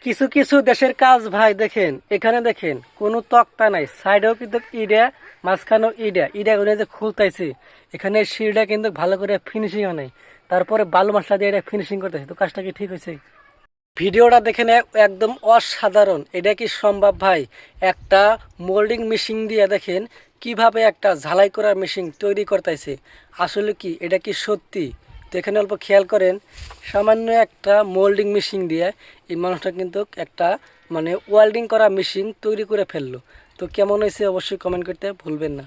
কিছু কিছু দেশের কাজ ভাই দেখেন, এখানে দেখেন কোনো তক্তা নাই, সাইডেও কিন্তু ইডা, মাঝখানেও ইডা ইডা করে যে খুলতাইছে। এখানে সিঁড়িটা কিন্তু ভালো করে ফিনিশিংও নেই, তারপরে বালু মশলা দিয়ে এটা ফিনিশিং করতেছে। তো কাজটা কি ঠিক হয়েছে? ভিডিওটা দেখে নেয় একদম অসাধারণ। এটা কি সম্ভব ভাই? একটা মোল্ডিং মেশিন দিয়ে দেখেন কিভাবে একটা ঝালাই করার মেশিন তৈরি করতেছে। আসলে কি এটা কি সত্যি? তো এখানে অল্প খেয়াল করেন, সামান্য একটা মোল্ডিং মেশিন দিয়ে এই মানুষটা কিন্তু একটা মানে ওয়েল্ডিং করা মেশিন তৈরি করে ফেললো। তো কেমন হয়েছে অবশ্যই কমেন্ট করতে ভুলবেন না।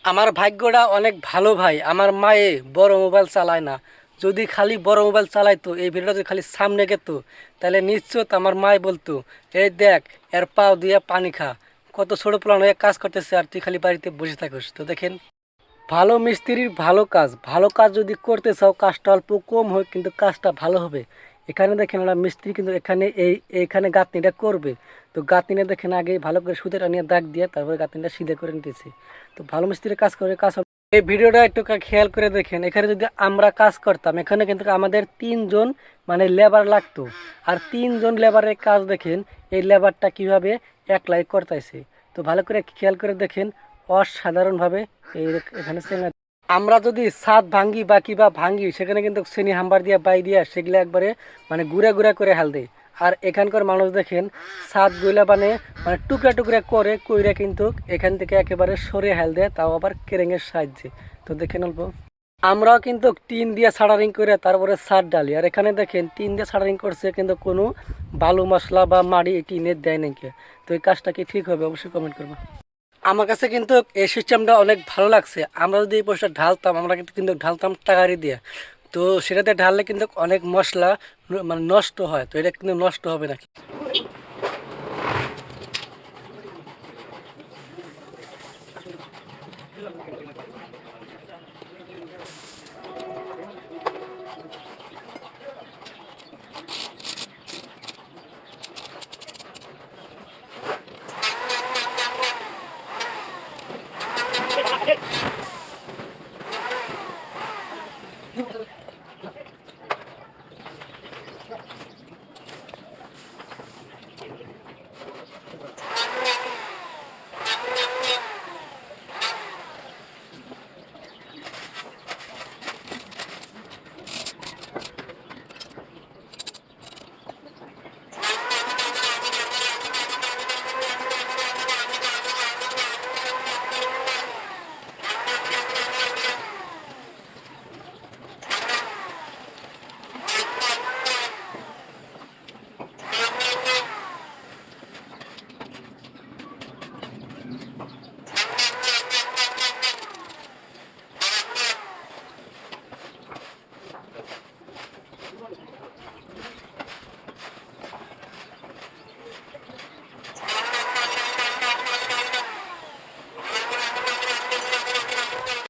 আমার ভাগ্যটা অনেক ভালো ভাই, আমার মায়ে বড় মোবাইল চালায় না। যদি খালি বড় মোবাইল চালাইতো, এই ভিডিওটা যদি খালি সামনে গেত, তাহলে নিশ্চয় আমার মায় বলতো, এই দেখ এর পাও দিয়ে পানি খা, কত ছোট প্লান হয়ে কাজ করতেছে আর তুই খালি বাড়িতে বসে থাকিস। তো দেখেন, ভালো মিস্ত্রির ভালো কাজ, ভালো কাজ যদি করতে চাও কাজটা অল্প কম হয় কিন্তু কাজটা ভালো হবে। এখানে দেখেন একটা মিস্ত্রি কিন্তু এখানে এইখানে গাঁথনিটা করবে। তো গাঁথনিটা দেখেন আগে ভালো করে সুতেটা নিয়ে দাগ দিয়ে তারপরে গাঁথনিটা সিধে করে নিতেছে। তো ভালো মিস্ত্রি কাজ করে কাজ হবে। এই ভিডিওটা একটু খেয়াল করে দেখেন, এখানে যদি আমরা কাজ করতাম, এখানে কিন্তু আমাদের তিনজন মানে লেবার লাগতো। আর তিনজন লেবারের কাজ দেখেন, এই লেবারটা কিভাবে একলাই করতেছে। তো ভালো করে খেয়াল করে দেখেন, অসাধারণভাবে এই এখানে আমরা যদি ছাদ ভাঙ্গি বা কিবা ভাঙ্গি, সেখানে কিন্তু শ্রেণী হাম্বার দিয়া বাই দিয়া সেগুলো একবারে মানে গুড়া গুড়া করে হাল দেয়। আর এখানকার মানুষ দেখেন ছাদ গুলা মানে টুকরা টুকরা করে কইরা কিন্তু এখান থেকে একেবারে সরে হাল দেয়, তাও আবার কেরেঙের সাহায্যে। তো দেখেন অল্প, আমরাও কিন্তু টিন দিয়ে সাটারিং করে তারপরে ছাদ ডালি। আর এখানে দেখেন টিন দিয়ে সাটারিং করছে কিন্তু কোনো বালু মশলা বা মাড়ি এই টিনের দেয় নাকি। তো এই কাজটা কি ঠিক হবে অবশ্যই কমেন্ট করবো। আমার কাছে কিন্তু এই সিস্টেমটা অনেক ভালো লাগছে। আমরা যদি এই পয়সা ঢালতাম, আমরা কিন্তু কিন্তু ঢালতাম টাকারি দিয়ে। তো সেটাতে ঢাললে কিন্তু অনেক মশলা মানে নষ্ট হয়, তো এটা কিন্তু নষ্ট হবে না।